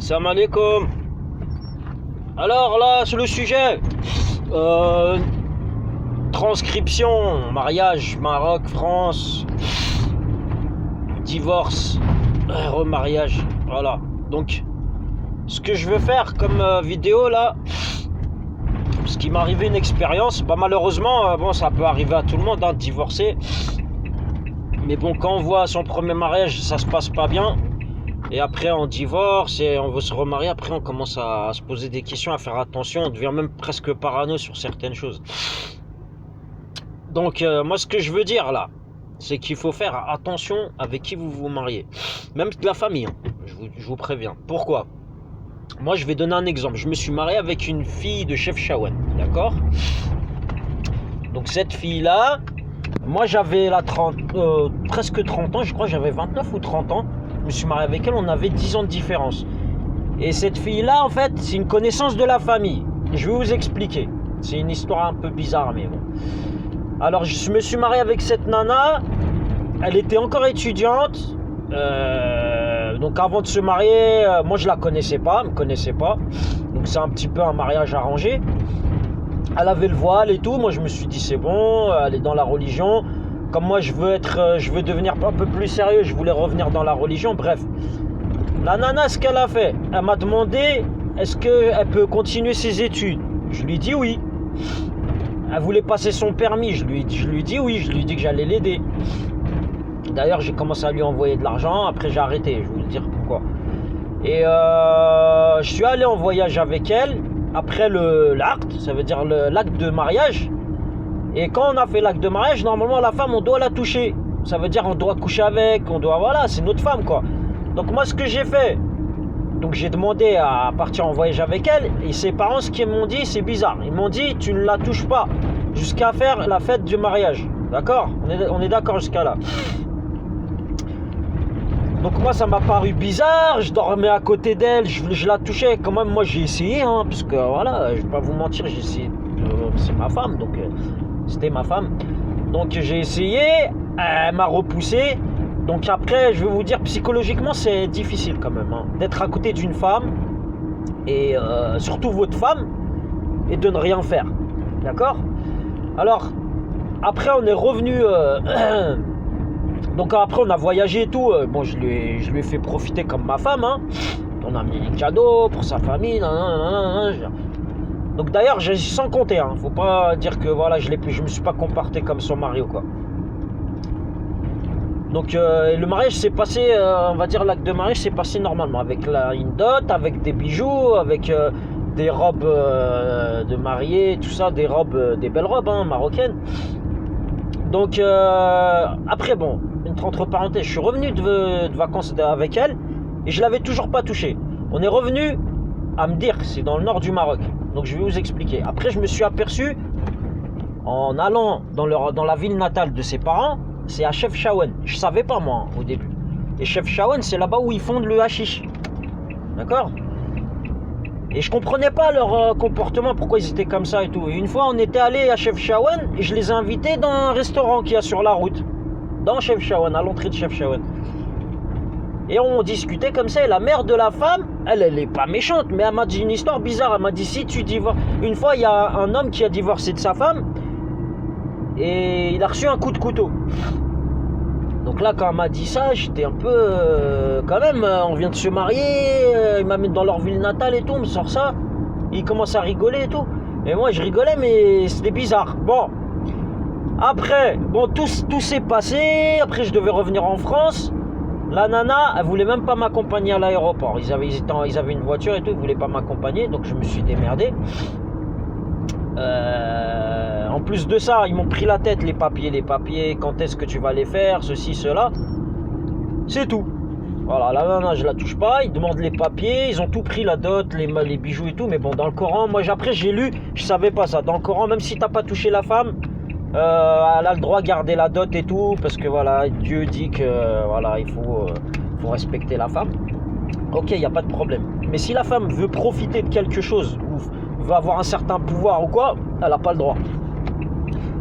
Salam alaikum. Alors là, sur le sujet, transcription, mariage, Maroc, France, divorce, remariage, voilà. Donc, ce que je veux faire comme vidéo là, parce qu'il m'est arrivé une expérience, bah malheureusement, bon, ça peut arriver à tout le monde, hein, de divorcer. Mais bon, quand on voit son premier mariage, ça se passe pas bien. Et après, on divorce et on veut se remarier. Après, on commence à se poser des questions, à faire attention. On devient même presque parano sur certaines choses. Donc, moi, ce que je veux dire là, c'est qu'il faut faire attention avec qui vous vous mariez. Même de la famille, hein. Je vous préviens. Pourquoi ? Moi, je vais donner un exemple. Je me suis marié avec une fille de Chefchaouen, d'accord ? Donc, cette fille-là, moi, j'avais presque 30 ans. Je crois que j'avais 29 ou 30 ans. Je me suis marié avec elle, on avait 10 ans de différence. Et cette fille-là, en fait, c'est une connaissance de la famille. Je vais vous expliquer. C'est une histoire un peu bizarre, mais bon. Alors, je me suis marié avec cette nana. Elle était encore étudiante. Donc, avant de se marier, moi, je la connaissais pas. Elle me connaissait pas. Donc, c'est un petit peu un mariage arrangé. Elle avait le voile et tout. Moi, je me suis dit, c'est bon. Elle est dans la religion. Comme moi, je veux devenir un peu plus sérieux, je voulais revenir dans la religion, bref. La nana, ce qu'elle a fait, elle m'a demandé, est-ce qu'elle peut continuer ses études ? Je lui ai dit oui. Elle voulait passer son permis, je lui ai dit oui, je lui ai dit que j'allais l'aider. D'ailleurs, j'ai commencé à lui envoyer de l'argent, après j'ai arrêté, je vais vous dire pourquoi. Et je suis allé en voyage avec elle, après l'acte, ça veut dire l'acte de mariage. Et quand on a fait l'acte de mariage, normalement la femme on doit la toucher. Ça veut dire on doit coucher avec, voilà, c'est notre femme quoi. Donc moi ce que j'ai fait, donc j'ai demandé à partir en voyage avec elle. Et ses parents ce qu'ils m'ont dit c'est bizarre. Ils m'ont dit tu ne la touches pas jusqu'à faire la fête du mariage. D'accord ? On est d'accord jusqu'à là. Donc moi ça m'a paru bizarre, je dormais à côté d'elle, je la touchais. Quand même moi j'ai essayé, hein, parce que voilà, je vais pas vous mentir, j'ai essayé, c'est ma femme donc... C'était ma femme. Donc j'ai essayé, elle m'a repoussé. Donc après, je vais vous dire, psychologiquement, c'est difficile quand même, hein, d'être à côté d'une femme, et surtout votre femme, et de ne rien faire. D'accord ? Alors, après on est revenu... donc après on a voyagé et tout. Bon, je lui ai fait profiter comme ma femme. Hein. On a mis des cadeaux pour sa famille. Donc d'ailleurs, sans compter, hein, faut pas dire que voilà, je me suis pas comporté comme son mari ou quoi. Donc le mariage s'est passé, on va dire l'acte de mariage s'est passé normalement, avec une dot, avec des bijoux, avec des robes de mariée, tout ça, des belles robes hein, marocaines. Donc après bon, entre parenthèses, je suis revenu de vacances avec elle et je l'avais toujours pas touchée. On est revenu à Mdir, c'est dans le nord du Maroc. Donc je vais vous expliquer. Après je me suis aperçu en allant dans la ville natale de ses parents, c'est à Chefchaouen. Je savais pas moi au début. Et Chefchaouen c'est là-bas où ils font le hashish. D'accord ? Et je comprenais pas leur comportement, pourquoi ils étaient comme ça et tout. Et une fois on était allé à Chefchaouen et je les ai invités dans un restaurant qu'il y a sur la route. Dans Chefchaouen, à l'entrée de Chefchaouen. Et on discutait comme ça, et la mère de la femme, elle est pas méchante, mais elle m'a dit une histoire bizarre. Elle m'a dit, si tu divorces... Une fois, il y a un homme qui a divorcé de sa femme, et il a reçu un coup de couteau. Donc là, quand elle m'a dit ça, j'étais un peu... quand même, on vient de se marier, ils m'amènent dans leur ville natale et tout, on me sort ça. Ils commencent à rigoler et tout. Et moi, je rigolais, mais c'était bizarre. Bon. Après, bon, tout s'est passé. Après, je devais revenir en France. La nana, elle voulait même pas m'accompagner à l'aéroport. Ils avaient une voiture et tout, ils voulaient pas m'accompagner, donc je me suis démerdé. En plus de ça, ils m'ont pris la tête, les papiers, quand est-ce que tu vas les faire, ceci, cela. C'est tout. Voilà, la nana, je la touche pas, ils demandent les papiers, ils ont tout pris, la dot, les bijoux et tout, mais bon, dans le Coran, moi après j'ai lu, je savais pas ça. Dans le Coran, même si t'as pas touché la femme, elle a le droit de garder la dot et tout, parce que voilà, Dieu dit que voilà, il faut respecter la femme. Ok, il n'y a pas de problème. Mais si la femme veut profiter de quelque chose, ou veut avoir un certain pouvoir ou quoi, elle n'a pas le droit.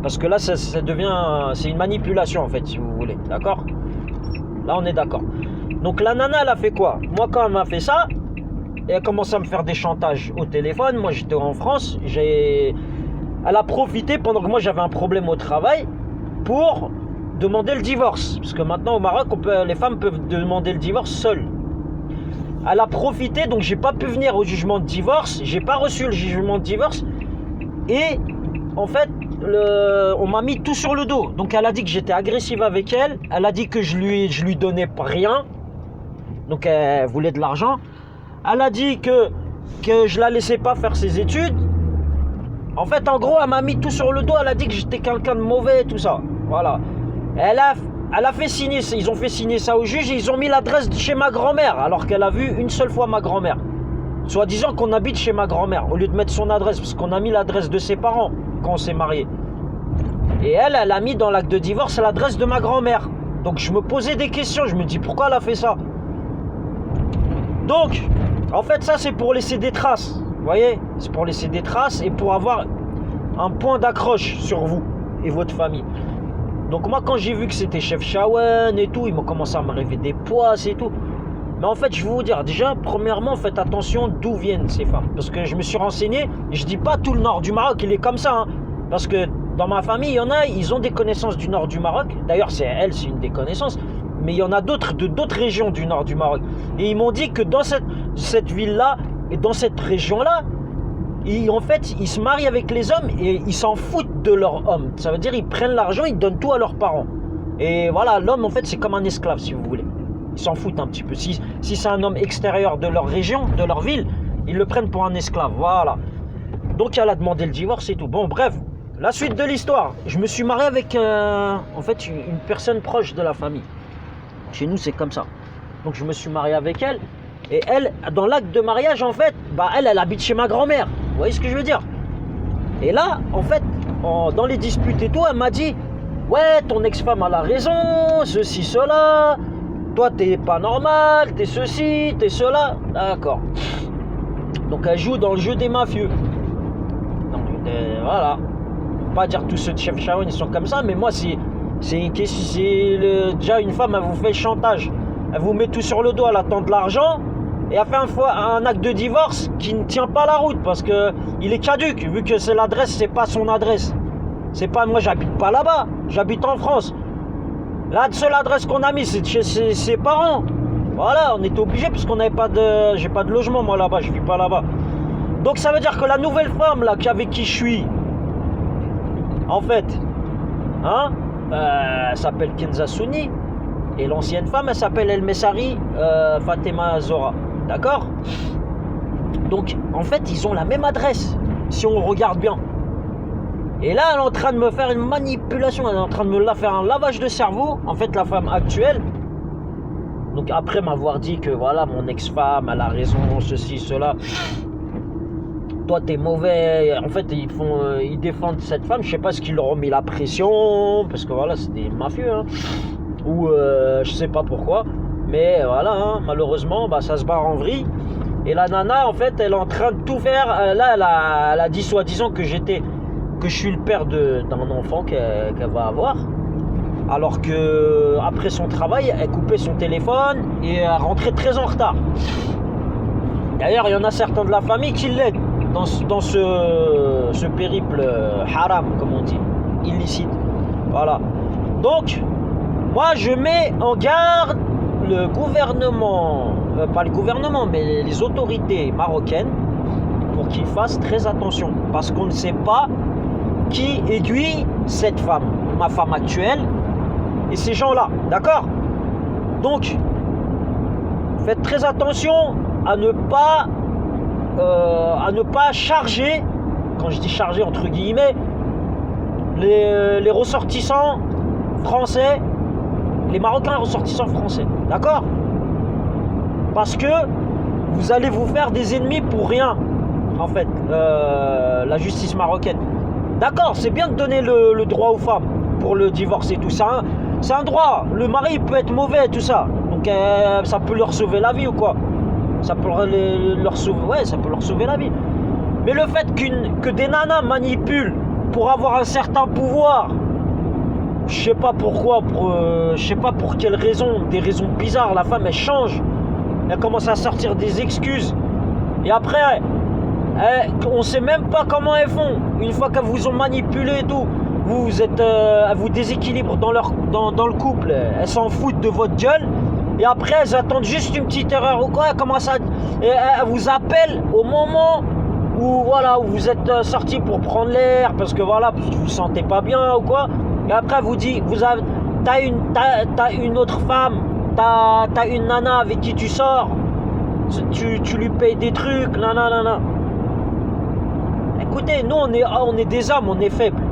Parce que là, ça devient... C'est une manipulation, en fait, si vous voulez. D'accord ? Là, on est d'accord. Donc, la nana, elle a fait quoi ? Moi, quand elle m'a fait ça, Et elle commence à me faire des chantages au téléphone. Moi, j'étais en France. Elle a profité pendant que moi, j'avais un problème au travail pour demander le divorce. Parce que maintenant, au Maroc, les femmes peuvent demander le divorce seules. Elle a profité, donc j'ai pas pu venir au jugement de divorce. J'ai pas reçu le jugement de divorce. Et en fait, on m'a mis tout sur le dos. Donc elle a dit que j'étais agressive avec elle. Elle a dit que je lui donnais rien. Donc elle voulait de l'argent. Elle a dit que je la laissais pas faire ses études. En fait, en gros, elle m'a mis tout sur le dos. Elle a dit que j'étais quelqu'un de mauvais et tout ça. Voilà. Elle a fait signer, ils ont fait signer ça au juge et ils ont mis l'adresse de chez ma grand-mère alors qu'elle a vu une seule fois ma grand-mère. Soit disant qu'on habite chez ma grand-mère au lieu de mettre son adresse parce qu'on a mis l'adresse de ses parents quand on s'est marié. Et elle a mis dans l'acte de divorce l'adresse de ma grand-mère. Donc je me posais des questions, je me dis pourquoi elle a fait ça. Donc, en fait ça c'est pour laisser des traces, vous voyez. C'est pour laisser des traces et pour avoir un point d'accroche sur vous et votre famille. Donc moi quand j'ai vu que c'était Chef Shawen et tout, ils m'ont commencé à me rêver des poisses et tout. Mais en fait je vais vous dire, déjà premièrement faites attention d'où viennent ces femmes. Parce que je me suis renseigné, et je dis pas tout le nord du Maroc, il est comme ça. Parce que dans ma famille, il y en a, ils ont des connaissances du nord du Maroc. D'ailleurs c'est une des connaissances. Mais il y en a d'autres de d'autres régions du nord du Maroc. Et ils m'ont dit que dans cette ville-là et dans cette région-là, en fait, ils se marient avec les hommes et ils s'en foutent de leur homme. Ça veut dire ils prennent l'argent, ils donnent tout à leurs parents. Et voilà, l'homme, en fait, c'est comme un esclave, si vous voulez. Ils s'en foutent un petit peu. Si c'est un homme extérieur de leur région, de leur ville, ils le prennent pour un esclave. Voilà. Donc, elle a demandé le divorce et tout. Bon, bref, la suite de l'histoire. Je me suis marié avec, en fait, une personne proche de la famille. Chez nous, c'est comme ça. Donc, je me suis marié avec elle. Et elle, dans l'acte de mariage, en fait, elle habite chez ma grand-mère. Vous voyez ce que je veux dire? Et là, en fait, dans les disputes et tout, elle m'a dit « Ouais, ton ex-femme a raison, ceci, cela. Toi, t'es pas normal, t'es ceci, t'es cela. » D'accord. Donc, elle joue dans le jeu des mafieux. Donc, voilà. Faut pas dire tous ceux de Chef Shawen, ils sont comme ça, mais moi, déjà une femme, elle vous fait chantage. Elle vous met tout sur le dos, elle attend de l'argent. Et elle fait un acte de divorce qui ne tient pas la route parce que il est caduque, vu que c'est l'adresse, c'est pas son adresse. C'est pas, moi j'habite pas là-bas, j'habite en France. La seule adresse qu'on a mis, c'est de chez ses parents. Voilà, on était obligé parce qu'on n'avait pas j'ai pas de logement moi là-bas, je vis pas là-bas. Donc ça veut dire que la nouvelle femme là, avec qui je suis, en fait, elle s'appelle Kenza Souni. Et l'ancienne femme, elle s'appelle El Messari Fatima Zora. D'accord? Donc, en fait, ils ont la même adresse, si on regarde bien. Et là, elle est en train de me faire une manipulation. Elle est en train de me faire un lavage de cerveau. En fait, la femme actuelle. Donc, après m'avoir dit que, voilà, mon ex-femme, elle a raison, ceci, cela. Toi, t'es mauvais. En fait, ils défendent cette femme. Je sais pas ce qu'ils leur ont mis la pression. Parce que, voilà, c'est des mafieux, ou je sais pas pourquoi, mais voilà, malheureusement ça se barre en vrille. Et la nana, en fait, elle est en train de tout faire. Là, elle a dit soi-disant que je suis le père d'un enfant qu'elle va avoir, alors que après son travail, elle coupait son téléphone et elle rentrait très en retard. D'ailleurs, il y en a certains de la famille qui l'aident dans ce périple haram, comme on dit, illicite. Voilà. Donc moi, je mets en garde le gouvernement, pas le gouvernement, mais les autorités marocaines pour qu'ils fassent très attention. Parce qu'on ne sait pas qui aiguille cette femme, ma femme actuelle, et ces gens-là, d'accord? Donc, faites très attention à ne pas charger, quand je dis charger entre guillemets, les ressortissants français, les Marocains ressortissants français, d'accord? Parce que vous allez vous faire des ennemis pour rien, en fait, la justice marocaine. D'accord, c'est bien de donner le droit aux femmes pour le divorce et tout ça. C'est un droit, le mari peut être mauvais, tout ça. Donc ça peut leur sauver la vie ou quoi? Ça peut leur sauver, ouais, ça peut leur sauver la vie. Mais le fait que des nanas manipulent pour avoir un certain pouvoir, je sais pas pourquoi, je sais pas pour quelles raisons, des raisons bizarres, la femme elle change, elle commence à sortir des excuses Et après, on sait même pas comment elles font. Une fois qu'elles vous ont manipulé et tout, elles vous déséquilibrent dans le couple. Elles s'en foutent de votre gueule. Et après, elles attendent juste une petite erreur ou quoi. Elles vous appellent au moment où, voilà, où vous êtes sorti pour prendre l'air, parce que voilà, vous vous sentez pas bien ou quoi. Et après, elle vous dit, t'as une autre femme, t'as une nana avec qui tu sors, tu lui payes des trucs, nanana. Écoutez, nous on est des hommes, on est faibles.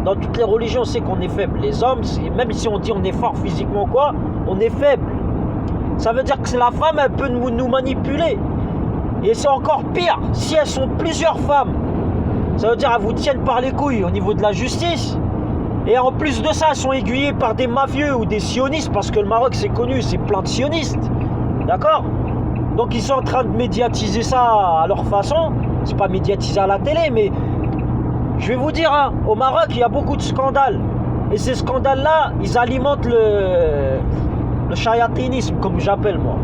Dans toutes les religions, on sait qu'on est faible. Les hommes, même si on dit on est fort physiquement quoi, on est faible. Ça veut dire que la femme, elle peut nous manipuler. Et c'est encore pire, si elles sont plusieurs femmes. Ça veut dire qu'elles vous tiennent par les couilles au niveau de la justice. Et en plus de ça, elles sont aiguillées par des mafieux ou des sionistes, parce que le Maroc, c'est connu, c'est plein de sionistes. D'accord ? Donc ils sont en train de médiatiser ça à leur façon. C'est pas médiatisé à la télé, mais je vais vous dire, hein, au Maroc, il y a beaucoup de scandales. Et ces scandales-là, ils alimentent le chayatinisme, comme j'appelle moi.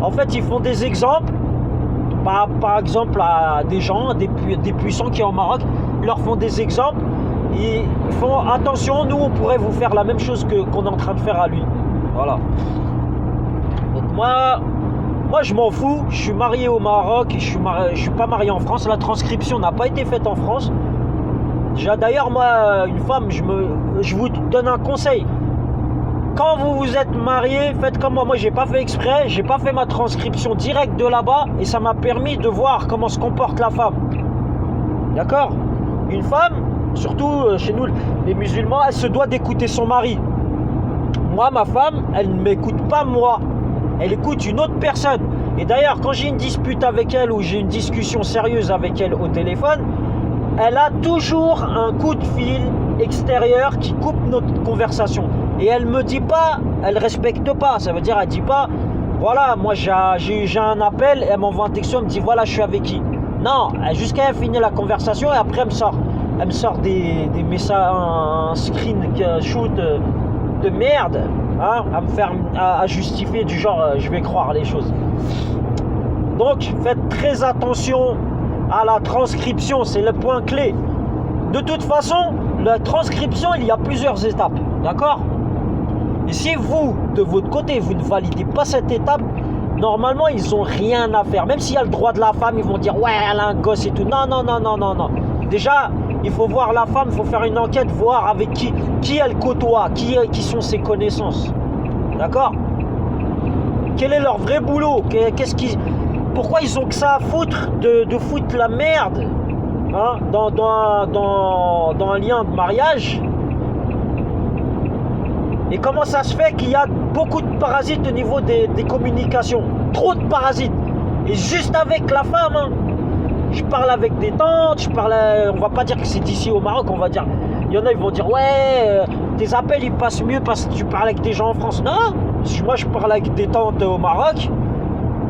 En fait, ils font des exemples, par exemple, à des gens, des puissants qui sont au Maroc, ils leur font des exemples. Ils font attention, nous, on pourrait vous faire la même chose qu'on est en train de faire à lui. Voilà. Donc moi, je m'en fous. Je suis marié au Maroc et je suis pas marié en France. La transcription n'a pas été faite en France. D'ailleurs, moi, une femme, je vous donne un conseil. Quand vous vous êtes marié, faites comme moi. Moi, j'ai pas fait exprès. J'ai pas fait ma transcription directe de là-bas et ça m'a permis de voir comment se comporte la femme. D'accord ? Une femme, surtout chez nous, les musulmans, elle se doit d'écouter son mari. Moi, ma femme, elle ne m'écoute pas moi. Elle écoute une autre personne. Et d'ailleurs, quand j'ai une dispute avec elle ou j'ai une discussion sérieuse avec elle au téléphone, elle a toujours un coup de fil extérieur qui coupe notre conversation. Et elle me dit pas, elle respecte pas. Ça veut dire, elle dit pas, voilà, moi j'ai un appel, elle m'envoie un texto, elle me dit, voilà, je suis avec qui. Non, jusqu'à elle finit la conversation et après elle me sort des messages, un screen shoot de merde. Hein, à justifier du genre je vais croire les choses. Donc faites très attention à la transcription, c'est le point clé. De toute façon, la transcription, il y a plusieurs étapes, d'accord ? Et si vous, de votre côté, vous ne validez pas cette étape, normalement ils n'ont rien à faire. Même s'il y a le droit de la femme, ils vont dire ouais, elle a un gosse et tout. Non. Déjà, il faut voir la femme, il faut faire une enquête, voir avec qui elle côtoie, qui sont ses connaissances. D'accord ? Quel est leur vrai boulot ? Pourquoi ils ont que ça à foutre de foutre la merde, hein, dans un lien de mariage ? Et comment ça se fait qu'il y a beaucoup de parasites au niveau des communications ? Trop de parasites. Et juste avec la femme, hein. Je parle avec des tantes, on va pas dire que c'est d'ici au Maroc, on va dire, il y en a, ils vont dire, ouais, tes appels, ils passent mieux parce que tu parles avec des gens en France. Non, moi, je parle avec des tantes au Maroc,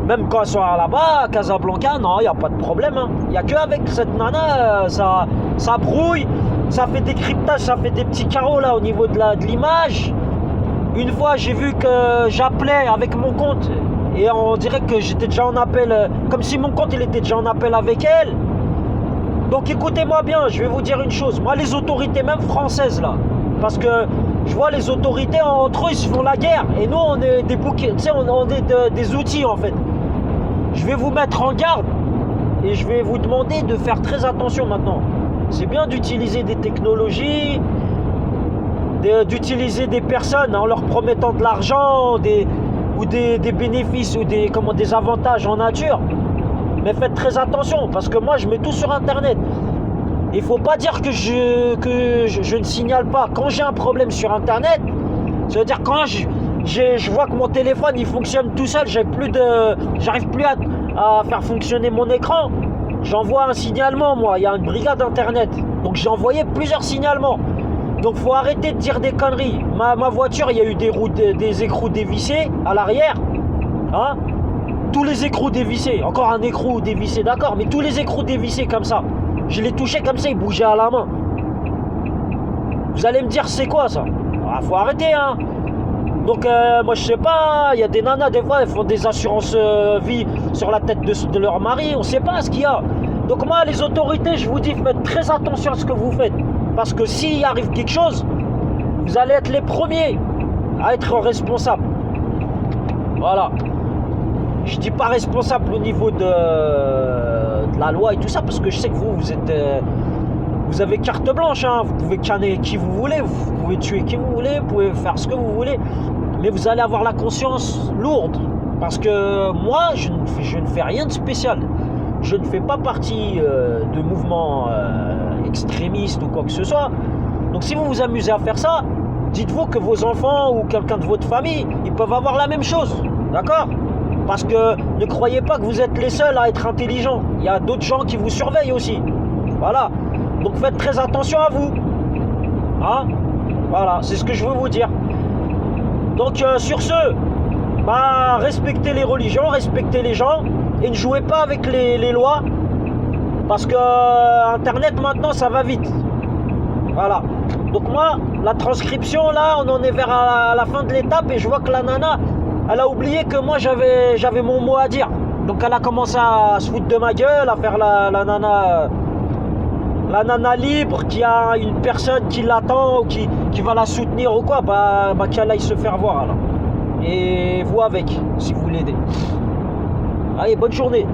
même quand elles sont là-bas, à Casablanca, non, il n'y a pas de problème. Hein. Il n'y a qu'avec cette nana, ça brouille, ça fait des cryptages, ça fait des petits carreaux, là, au niveau de l'image. Une fois, j'ai vu que j'appelais avec mon compte, et on dirait que j'étais déjà en appel, comme si mon compte il était déjà en appel avec elle. Donc écoutez-moi bien, je vais vous dire une chose. Moi, les autorités, même françaises là, parce que je vois les autorités entre eux, ils se font la guerre. Et nous, on est des bouquets, tu sais, on est des outils en fait. Je vais vous mettre en garde et je vais vous demander de faire très attention maintenant. C'est bien d'utiliser des technologies, d'utiliser des personnes en leur promettant de l'argent, des bénéfices ou des avantages en nature. Mais faites très attention parce que moi je mets tout sur internet. Il faut pas dire que je ne signale pas. Quand j'ai un problème sur internet, ça veut dire quand je vois que mon téléphone il fonctionne tout seul, j'arrive plus à faire fonctionner mon écran, j'envoie un signalement. Moi, il y a une brigade internet, donc j'ai envoyé plusieurs signalements. Donc faut arrêter de dire des conneries. Ma voiture, il y a eu des écrous dévissés à l'arrière. Hein, tous les écrous dévissés. Encore un écrou dévissé, d'accord. Mais tous les écrous dévissés comme ça. Je les touchais comme ça, ils bougeaient à la main. Vous allez me dire c'est quoi ça ? Faut arrêter, hein. Donc moi je sais pas, il y a des nanas des fois elles font des assurances vie sur la tête de leur mari, on sait pas ce qu'il y a. Donc moi les autorités je vous dis faites très attention à ce que vous faites. Parce que s'il arrive quelque chose, vous allez être les premiers à être responsables. Voilà. Je dis pas responsable au niveau de la loi et tout ça, parce que je sais que vous êtes... vous avez carte blanche, hein. Vous pouvez canner qui vous voulez, vous pouvez tuer qui vous voulez, vous pouvez faire ce que vous voulez. Mais vous allez avoir la conscience lourde. Parce que moi, je ne fais rien de spécial. Je ne fais pas partie de mouvements extrémistes ou quoi que ce soit. Donc si vous vous amusez à faire ça, dites-vous que vos enfants ou quelqu'un de votre famille, ils peuvent avoir la même chose. D'accord ? Parce que ne croyez pas que vous êtes les seuls à être intelligents. Il y a d'autres gens qui vous surveillent aussi. Voilà. Donc faites très attention à vous. Hein ? Voilà, c'est ce que je veux vous dire. Donc sur ce, bah, respectez les religions, respectez les gens et ne jouez pas avec les lois. Parce que Internet maintenant ça va vite. Voilà. Donc moi, la transcription là, on en est vers la fin de l'étape et je vois que la nana, elle a oublié que moi j'avais mon mot à dire. Donc elle a commencé à se foutre de ma gueule, à faire la nana libre, qui a une personne qui l'attend ou qui va la soutenir ou quoi, bah qu'elle aille se faire voir alors. Et vous avec, si vous l'aidez. Allez, bonne journée.